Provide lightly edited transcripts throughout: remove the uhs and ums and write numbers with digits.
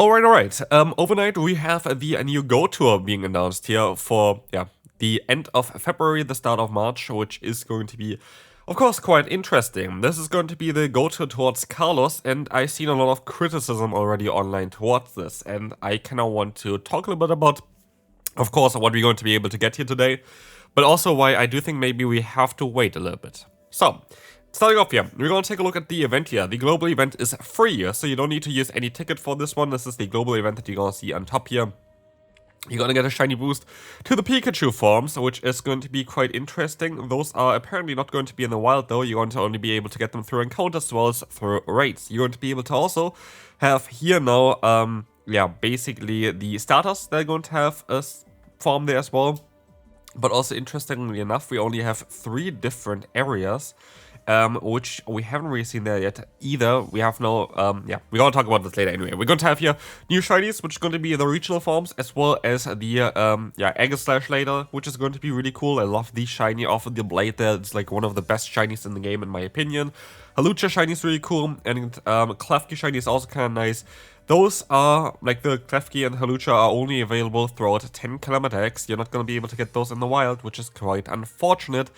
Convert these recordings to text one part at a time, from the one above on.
Alright. Overnight we have the new Go Tour being announced here for, the end of February, the start of March, which is going to be, of course, quite interesting. This is going to be the Go Tour towards Kalos, and I've seen a lot of criticism already online towards this, and I kind of want to talk a little bit about, of course, what we're going to be able to get here today, but also why I do think maybe we have to wait a little bit. So, starting off here, we're going to take a look at the event here. The global event is free, so you don't need to use any ticket for this one. This is the global event that you're going to see on top here. You're going to get a shiny boost to the Pikachu forms, which is going to be quite interesting. Those are apparently not going to be in the wild though. You're going to only be able to get them through encounters as well as through raids. You're going to be able to also have here now, basically the starters. They're going to have a form there as well. But also interestingly enough, we only have 3 different areas. Which we haven't really seen there yet either. We have no, we're gonna talk about this later anyway. We're going to have here new shinies, which is going to be the regional forms, as well as the, Egg/Slash later, which is going to be really cool. I love the shiny off of the blade there. It's like one of the best shinies in the game, in my opinion. Halucha shiny is really cool, and Klefki shiny is also kind of nice. Those are, like the Klefki and Halucha are only available throughout 10 kilometer X. You're not going to be able to get those in the wild, which is quite unfortunate.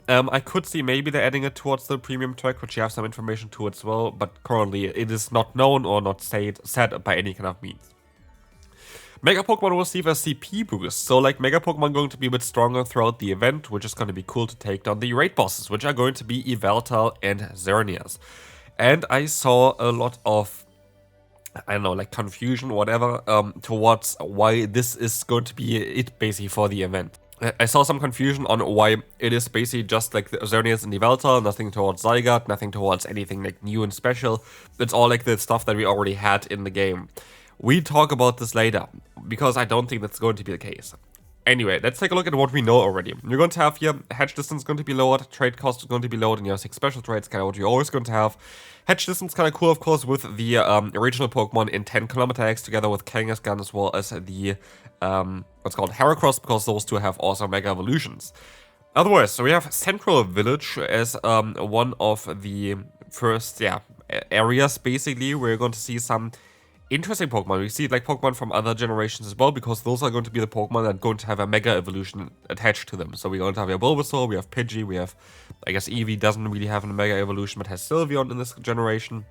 I could see maybe they're adding it towards the premium track, which you have some information to as well, but currently it is not known or not said by any kind of means. Mega Pokemon will receive a CP boost, so like Mega Pokemon going to be a bit stronger throughout the event, which is going to be cool to take down the raid bosses, which are going to be Yveltal and Xerneas. And I saw a lot of, I don't know, like confusion or whatever, towards why this is going to be it basically for the event. I saw some confusion on why it is basically just like the Xerneas and Yveltal, nothing towards Zygarde, nothing towards anything like new and special. It's all like the stuff that we already had in the game. We talk about this later, because I don't think that's going to be the case. Anyway, let's take a look at what we know already. You're going to have here, hatch distance going to be lowered, trade cost is going to be lowered, and you have 6 special trades, kind of what you're always going to have. Hatch distance kind of cool, of course, with the original Pokemon in 10 kilometer X, together with Kangaskhan as well as the, what's called Heracross, because those two have also Mega Evolutions. Otherwise, so we have Central Village as one of the first, areas, basically, where you're going to see some interesting Pokemon. We see like Pokemon from other generations as well, because those are going to be the Pokemon that are going to have a Mega Evolution attached to them. So we're going to have your Bulbasaur, we have Pidgey, we have, I guess Eevee doesn't really have a Mega Evolution, but has Sylveon in this generation.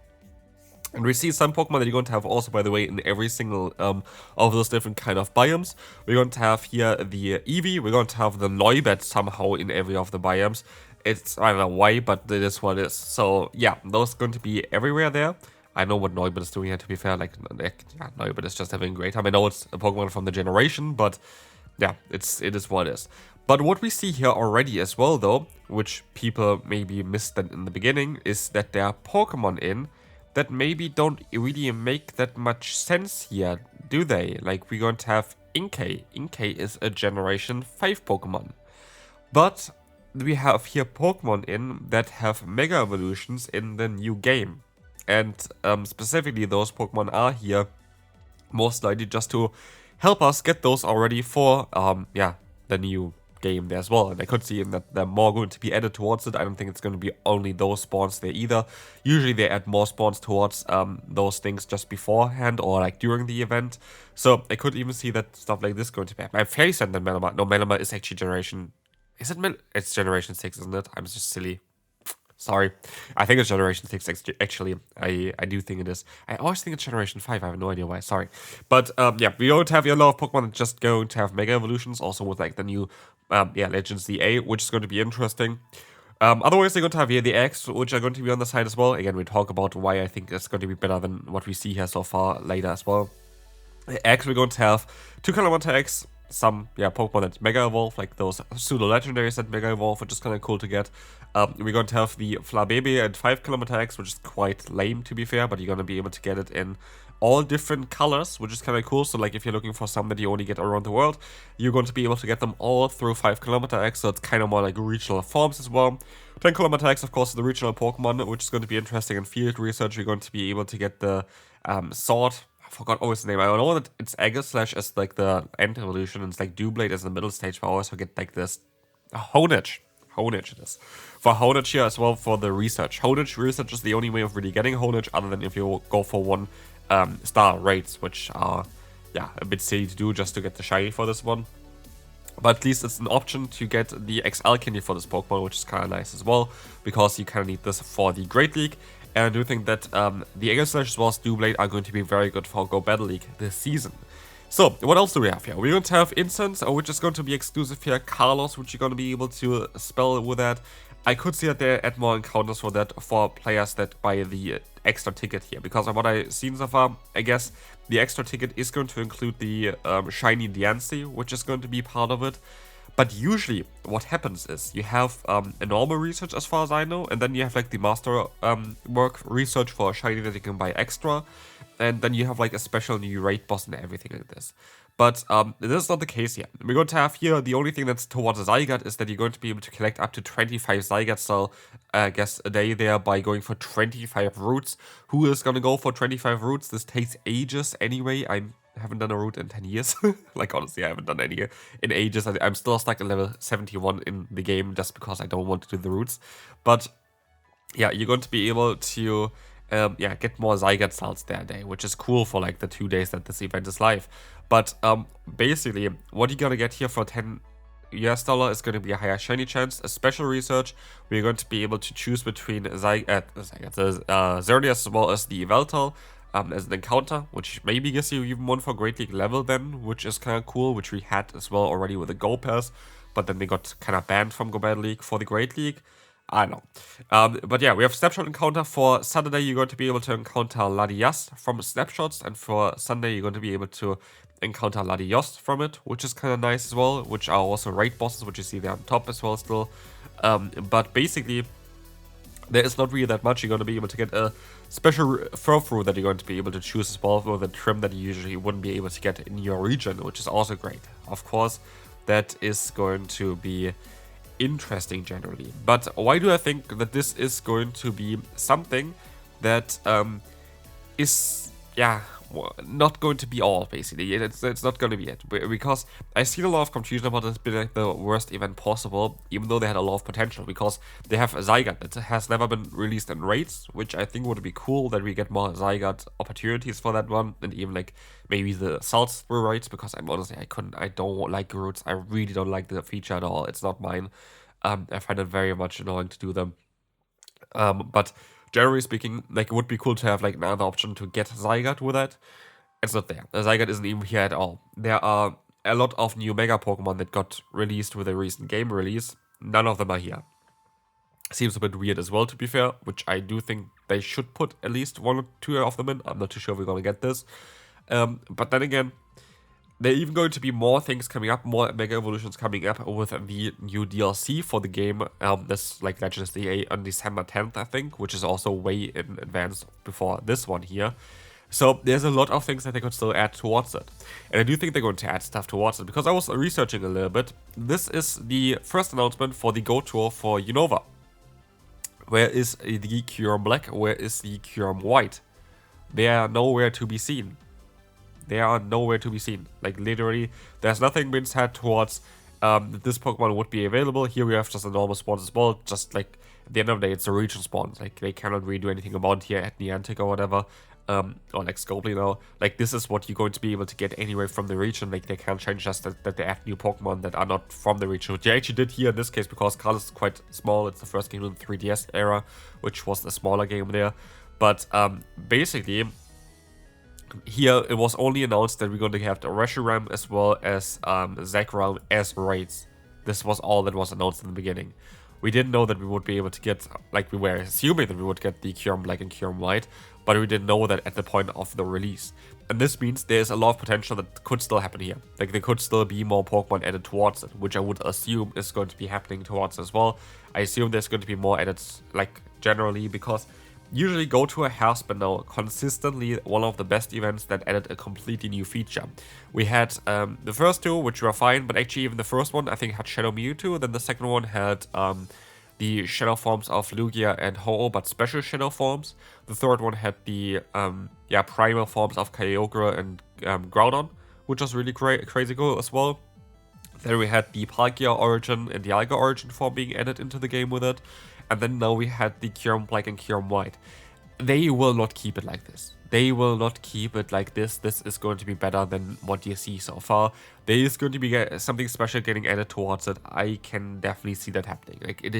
And we see some Pokemon that you're going to have also, by the way, in every single of those different kind of biomes. We're going to have here the Eevee, we're going to have the Noibat somehow in every of the biomes. It's, I don't know why, but it is what it is. So yeah, those are going to be everywhere there. I know what Noibat is doing here, to be fair, Noibat is just having a great time. I know it's a Pokemon from the generation, but yeah, it is what it is. But what we see here already as well, though, which people maybe missed in the beginning, is that there are Pokemon in that maybe don't really make that much sense here, do they? Like, we're going to have Inkay. Inkay is a Generation 5 Pokemon. But we have here Pokemon in that have Mega Evolutions in the new game. And specifically, those Pokemon are here most likely just to help us get those already for, the new game there as well. And I could see that there are more going to be added towards it. I don't think it's going to be only those spawns there either. Usually they add more spawns towards those things just beforehand or like during the event. So I could even see that stuff like this going to be. My face said that Melima. No, Melima is actually generation. Is it It's generation 6, isn't it? I'm just silly. Sorry. I think it's Generation 6, actually. I do think it is. I always think it's Generation 5. I have no idea why. Sorry. But, we don't have a lot of Pokemon that just going to have Mega Evolutions. Also with, like, the new, Legends ZA, which is going to be interesting. Otherwise, they're going to have here the Eggs, which are going to be on the side as well. Again, we talk about why I think it's going to be better than what we see here so far later as well. The Eggs, we're going to have 2 kilometer Eggs. Some, Pokemon that Mega Evolve, like those pseudo-legendaries that Mega Evolve, which is kind of cool to get. We're going to have the Flabebe at 5 kilometer X, which is quite lame, to be fair, but you're going to be able to get it in all different colors, which is kind of cool. So, like, if you're looking for some that you only get around the world, you're going to be able to get them all through 5 kilometer X, so it's kind of more like regional forms as well. 10 kilometer X, of course, is the regional Pokemon, which is going to be interesting in field research. You're going to be able to get the Sword. I forgot always the name. I know that it's Egg/Slash as like the end evolution, and it's like Doublade as the middle stage, but I always forget like this. Honedge it is. For Honedge here as well for the research. Honedge research is the only way of really getting Honedge, other than if you go for one star raids, which are, yeah, a bit silly to do just to get the shiny for this one. But at least it's an option to get the XL candy for this Pokemon, which is kind of nice as well, because you kind of need this for the Great League. And I do think that the Aegislash as well as Doublade are going to be very good for Go Battle League this season. So, what else do we have here? We're going to have Incense, which is going to be exclusive here, Kalos, which you're going to be able to spell with that. I could see that they add more encounters for that for players that buy the extra ticket here, because of what I've seen so far, I guess the extra ticket is going to include the shiny DIANCIE, which is going to be part of it. But usually what happens is you have a normal research as far as I know, and then you have like the master work research for a shiny that you can buy extra, and then you have like a special new raid boss and everything like this. But this is not the case here. We're going to have here, the only thing that's towards a Zygarde is that you're going to be able to collect up to 25 Zygarde cell, I guess, a day there by going for 25 routes. Who is going to go for 25 routes? This takes ages anyway. I haven't done a route in 10 years. Like, honestly, I haven't done any in ages. I'm still stuck at level 71 in the game just because I don't want to do the routes. But yeah, you're going to be able to yeah, get more Zygarde cells that day, which is cool for like the 2 days that this event is live. But basically, what you're gonna get here for $10 is going to be a higher shiny chance, a special research. We're going to be able to choose between Xerneas as well as the Yveltal as an encounter, which maybe gives you even one for Great League level then, which is kind of cool, which we had as well already with the Go Pass, but then they got kind of banned from Go Battle League for the Great League. I don't know. But yeah, we have Snapshot encounter. For Saturday, you're going to be able to encounter Ladias from Snapshots, and for Sunday, you're going to be able to encounter Ladios from it, which is kind of nice as well, which are also raid bosses, which you see there on top as well still. But basically, there is not really that much. You're going to be able to get a special throw-through that you're going to be able to choose as well with a trim that you usually wouldn't be able to get in your region, which is also great. Of course, that is going to be interesting generally. But why do I think that this is going to be something that is, yeah, not going to be all, basically. It's not going to be it, because I've seen a lot of confusion about this being like the worst event possible, even though they had a lot of potential, because they have a Zygarde that has never been released in raids, which I think would be cool, that we get more Zygarde opportunities for that one, and even like maybe the salts through raids, because I'm honestly, I don't like roots. I really don't like the feature at all. It's not mine. I find it very much annoying to do them. But generally speaking, like, it would be cool to have like another option to get Zygarde with that. It's not there. The Zygarde isn't even here at all. There are a lot of new Mega Pokemon that got released with a recent game release. None of them are here. Seems a bit weird as well, to be fair, which I do think they should put at least 1 or 2 of them in. I'm not too sure if we're gonna get this. But then again, there are even going to be more things coming up, more Mega Evolutions coming up with the new DLC for the game. This, like, Legends DA on December 10th, I think, which is also way in advance before this one here. So there's a lot of things that they could still add towards it. And I do think they're going to add stuff towards it, because I was researching a little bit. This is the first announcement for the Go Tour for Unova. Where is the Kyurem Black? Where is the Kyurem White? They are nowhere to be seen. They are nowhere to be seen. Like, literally, there's nothing been said towards that this Pokemon would be available. Here we have just a normal spawn as well. Just like, at the end of the day, it's a region spawn. Like, they cannot really do anything about here at Niantic or whatever. Or like Scopely now. Like, this is what you're going to be able to get anyway from the region. Like, they can't change just that they add new Pokemon that are not from the region, which they actually did here in this case, because Kalos is quite small. It's the first game in the 3DS era, which was a smaller game there. But basically, here it was only announced that we're going to have the Reshiram as well as Zekrom as raids. This was all that was announced in the beginning. We didn't know that we would be able to get, like, we were assuming that we would get the Kyurem Black and Kyurem White, but we didn't know that at the point of the release. And this means there's a lot of potential that could still happen here. Like, there could still be more Pokemon added towards it, which I would assume is going to be happening towards as well. I assume there's going to be more added, like, generally, because usually Go Tour has been now consistently one of the best events that added a completely new feature. We had the first 2, which were fine, but actually even the first one I think had Shadow Mewtwo, then the second one had the shadow forms of Lugia and Ho-Oh, but special shadow forms. The third one had the primal forms of Kyogre and Groudon, which was really crazy cool as well. Then we had the Palkia origin and the Alga origin form being added into the game with it. And then now we had the Kyurem Black and Kyurem White. They will not keep it like this. they will not keep it like this. This is going to be better than what you see so far. There is going to be something special getting added towards it. I can definitely see that happening. Like it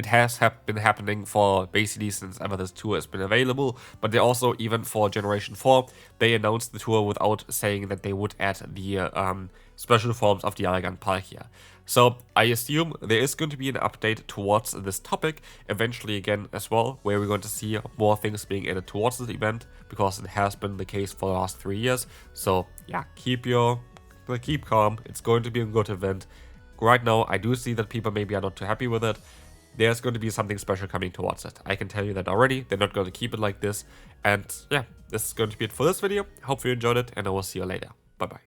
has been happening for basically since ever this tour has been available. But they also, even for Generation 4, they announced the tour without saying that they would add the special forms of the Elegant Palkia. So I assume there is going to be an update towards this topic eventually again as well, where we're going to see more things being added towards this event, because it has been the case for the last 3 years. So yeah, keep calm. It's going to be a good event. Right now, I do see that people maybe are not too happy with it. There's going to be something special coming towards it. I can tell you that already. They're not going to keep it like this. And yeah, this is going to be it for this video. Hope you enjoyed it, and I will see you later. Bye bye.